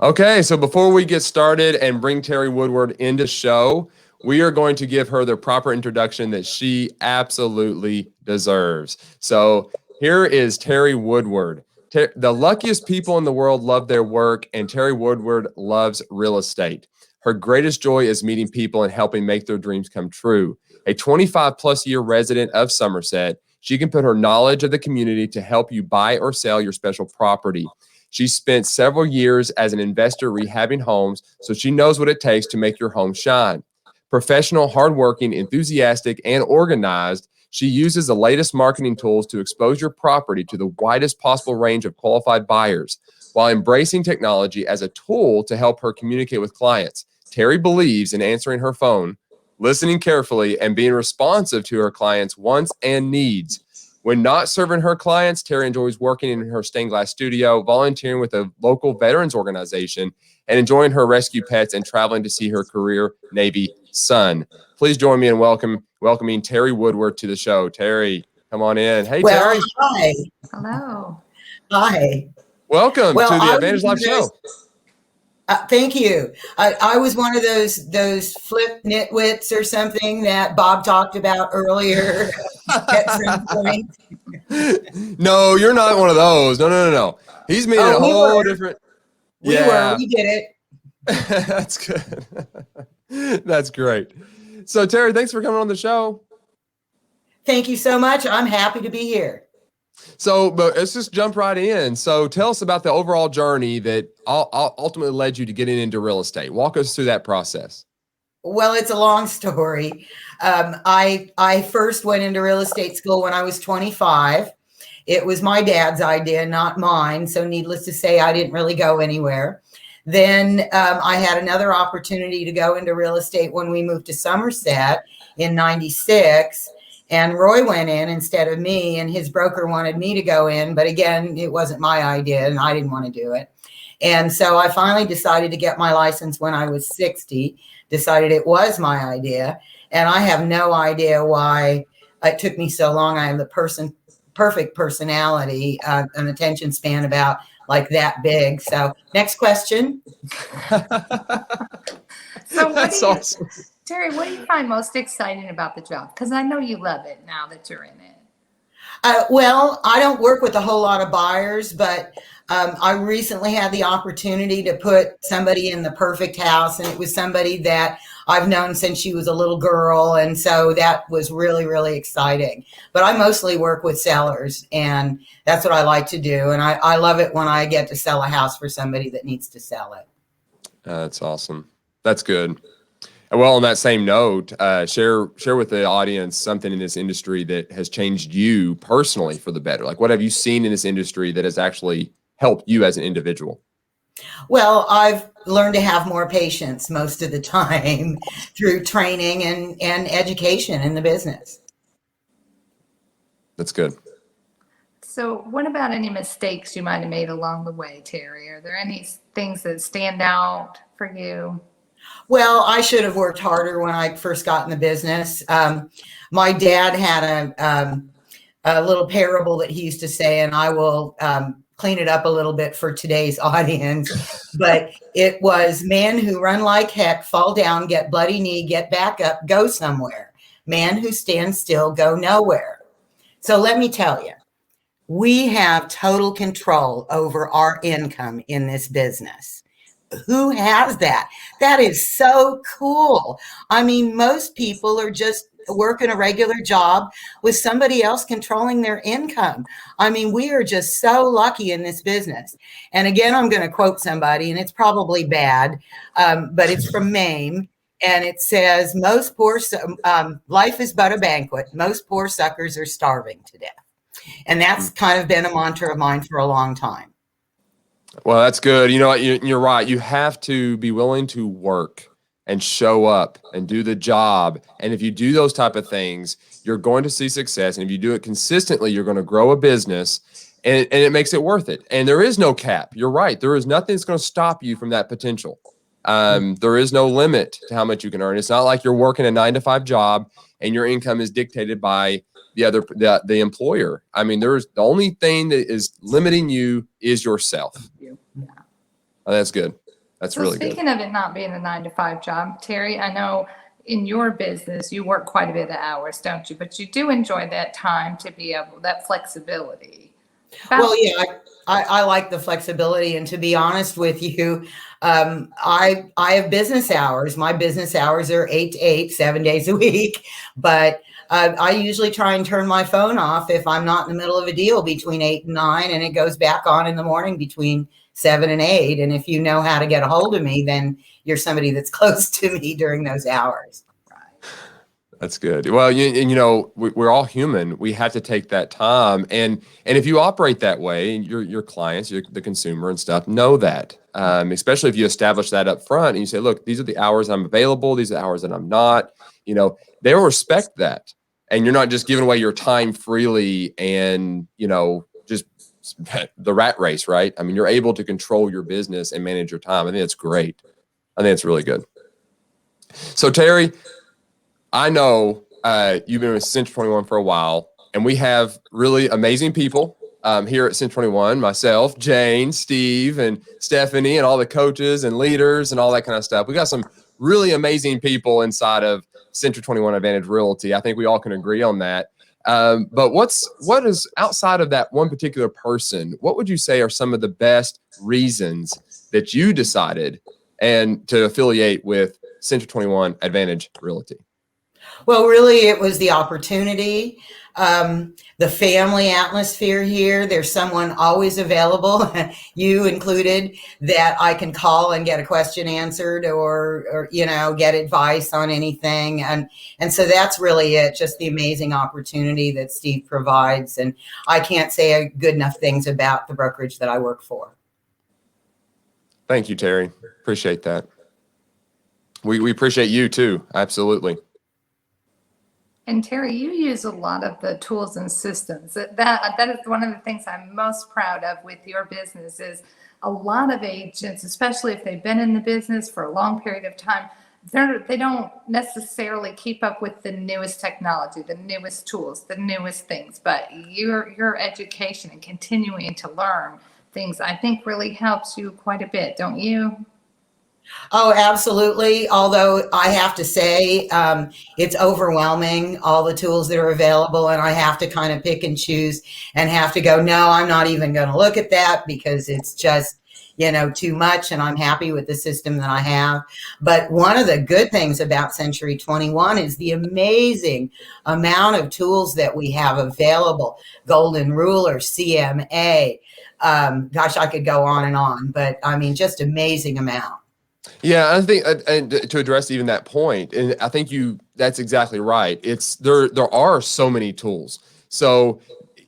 Okay, so before we get started and bring Teri Woodward into show, we are going to give her the proper introduction that she absolutely deserves. So here is Teri Woodward. The luckiest people in the world love their work, and Teri Woodward loves real estate. Her greatest joy is meeting people and helping make their dreams come true. A 25-plus year resident of Somerset, she can put her knowledge of the community to help you buy or sell your special property. She spent several years as an investor rehabbing homes, so she knows what it takes to make your home shine. Professional, hardworking, enthusiastic, and organized, she uses the latest marketing tools to expose your property to the widest possible range of qualified buyers, while embracing technology as a tool to help her communicate with clients. Teri believes in answering her phone, listening carefully, and being responsive to her clients' wants and needs. When not serving her clients, Teri enjoys working in her stained glass studio, volunteering with a local veterans organization, and enjoying her rescue pets and traveling to see her career Navy son. Please join me in welcoming Teri Woodward to the show. Teri, come on in. Hey, Teri. Hi. Hello. Hi. Welcome to the Advantage Live show. Thank you. I was one of those flip nitwits or something that Bob talked about earlier at some point. No, you're not one of those. No. He's made a whole different. We did it. That's good. That's great. So Teri, thanks for coming on the show. Thank you so much. I'm happy to be here. So, but let's just jump right in. So tell us about the overall journey that ultimately led you to getting into real estate. Walk us through that process. Well, it's a long story. I first went into real estate school when I was 25. It was my dad's idea, not mine. So needless to say, I didn't really go anywhere. Then I had another opportunity to go into real estate when we moved to Somerset in '96. And Roy went in instead of me, and his broker wanted me to go in. But again, it wasn't my idea and I didn't want to do it. And so I finally decided to get my license when I was 60, decided it was my idea. And I have no idea why it took me so long. I have the perfect personality, an attention span about like that big. So next question. That's awesome. Teri, what do you find most exciting about the job? Because I know you love it now that you're in it. Well, I don't work with a whole lot of buyers, but I recently had the opportunity to put somebody in the perfect house, and it was somebody that I've known since she was a little girl. And so that was really, really exciting. But I mostly work with sellers, and that's what I like to do. And I love it when I get to sell a house for somebody that needs to sell it. That's awesome. That's good. Well, on that same note, share with the audience something in this industry that has changed you personally for the better. Like, what have you seen in this industry that has actually helped you as an individual? Well, I've learned to have more patience most of the time through training and education in the business. That's good. So what about any mistakes you might have made along the way, Teri? Are there any things that stand out for you? Well, I should have worked harder when I first got in the business. My dad had a little parable that he used to say, and I will clean it up a little bit for today's audience. But it was, man who run like heck, fall down, get bloody knee, get back up, go somewhere. Man who stands still, go nowhere. So let me tell you, we have total control over our income in this business. Who has that? That is so cool. I mean, most people are just working a regular job with somebody else controlling their income. I mean, we are just so lucky in this business. And again, I'm going to quote somebody, and it's probably bad, but it's from Mame. And it says, life is but a banquet. Most poor suckers are starving to death. And that's kind of been a mantra of mine for a long time. Well, that's good. You know what? You're right. You have to be willing to work and show up and do the job. And if you do those type of things, you're going to see success. And if you do it consistently, you're going to grow a business, and it makes it worth it. And there is no cap. You're right. There is nothing that's going to stop you from that potential. There is no limit to how much you can earn. It's not like you're working a 9-to-5 job and your income is dictated by the employer. I mean, the only thing that is limiting you is yourself. Yeah. Oh, that's good. That's So really good. speaking of it not being a 9 to 5 job, Teri, I know in your business you work quite a bit of hours, don't you? But you do enjoy that time to be able, that flexibility. Well, yeah, I like the flexibility, and to be honest with you, I have business hours. My business hours are 8 to 8, 7 days a week, but I usually try and turn my phone off if I'm not in the middle of a deal between 8 and 9, and it goes back on in the morning between 7 and 8. And if you know how to get a hold of me, then you're somebody that's close to me during those hours. That's good. Well, you know, we're all human. We have to take that time, and if you operate that way, your clients, the consumer and stuff know that. Especially if you establish that up front and you say, look, these are the hours I'm available. These are the hours that I'm not. You know, they'll respect that, and you're not just giving away your time freely, and you know, just the rat race, right? I mean, you're able to control your business and manage your time. I think it's great. I think it's really good. So, Teri, I know you've been with Century 21 for a while, and we have really amazing people here at Century 21, myself, Jane, Steve, and Stephanie, and all the coaches and leaders and all that kind of stuff. We got some really amazing people inside of Century 21 Advantage Realty. I think we all can agree on that. But what is outside of that one particular person, what would you say are some of the best reasons that you decided and to affiliate with Century 21 Advantage Realty? Well, really, it was the opportunity, the family atmosphere here. There's someone always available, you included, that I can call and get a question answered, or you know, get advice on anything. And so that's really it, just the amazing opportunity that Steve provides. And I can't say good enough things about the brokerage that I work for. Thank you, Teri. Appreciate that. We appreciate you too. Absolutely. And Teri, you use a lot of the tools and systems. That is one of the things I'm most proud of with your business is a lot of agents, especially if they've been in the business for a long period of time, they don't necessarily keep up with the newest technology, the newest tools, the newest things. But your education and continuing to learn things, I think, really helps you quite a bit, don't you? Oh, absolutely. Although I have to say, it's overwhelming, all the tools that are available, and I have to kind of pick and choose and have to go, no, I'm not even going to look at that because it's just, you know, too much, and I'm happy with the system that I have. But one of the good things about Century 21 is the amazing amount of tools that we have available. Golden Ruler, CMA. Gosh, I could go on, but I mean, just amazing amount. Yeah, I think, and to address even that point, and I think that's exactly right. It's there are so many tools. So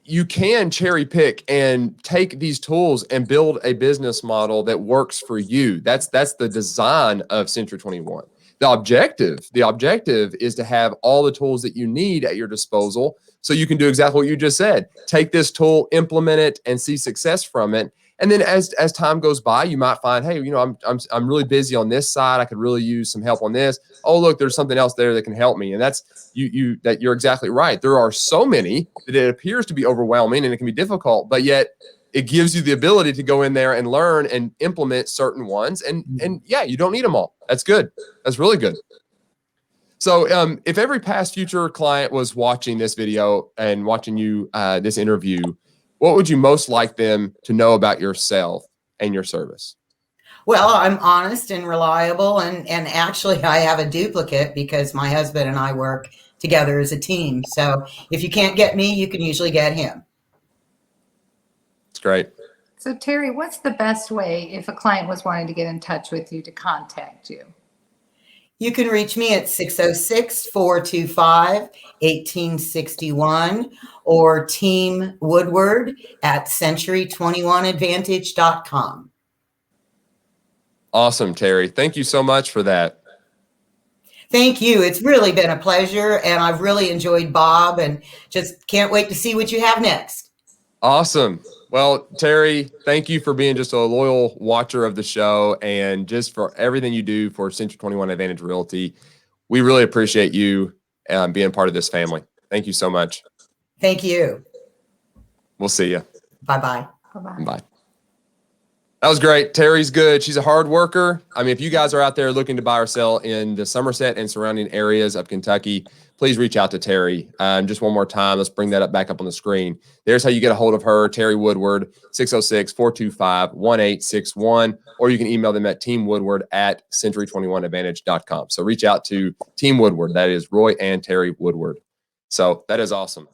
you can cherry pick and take these tools and build a business model that works for you. That's the design of Century 21. The objective is to have all the tools that you need at your disposal so you can do exactly what you just said. Take this tool, implement it, and see success from it. And then as time goes by, you might find, hey, you know, I'm really busy on this side. I could really use some help on this. Oh, look, there's something else there that can help me. And that's you're exactly right. There are so many that it appears to be overwhelming and it can be difficult, but yet it gives you the ability to go in there and learn and implement certain ones. And yeah, you don't need them all. That's good. That's really good. So if every past future client was watching this video and watching you this interview, what would you most like them to know about yourself and your service? Well, I'm honest and reliable, and actually I have a duplicate because my husband and I work together as a team. So if you can't get me, you can usually get him. It's great. So Teri, what's the best way if a client was wanting to get in touch with you to contact you? You can reach me at 606-425-1861 or Team Woodward at century21advantage.com. Awesome, Teri. Thank you so much for that. Thank you. It's really been a pleasure, and I've really enjoyed Bob, and just can't wait to see what you have next. Awesome. Well, Teri, thank you for being just a loyal watcher of the show and just for everything you do for Century 21 Advantage Realty. We really appreciate you being part of this family. Thank you so much. Thank you. We'll see you. Bye-bye. Bye-bye. Bye. That was great. Teri's good. She's a hard worker. I mean, if you guys are out there looking to buy or sell in the Somerset and surrounding areas of Kentucky, please reach out to Teri. Just one more time, let's bring that back up on the screen. There's how you get a hold of her, Teri Woodward, 606-425-1861, or you can email them at teamwoodward@century21advantage.com. So reach out to Team Woodward. That is Roy and Teri Woodward. So that is awesome.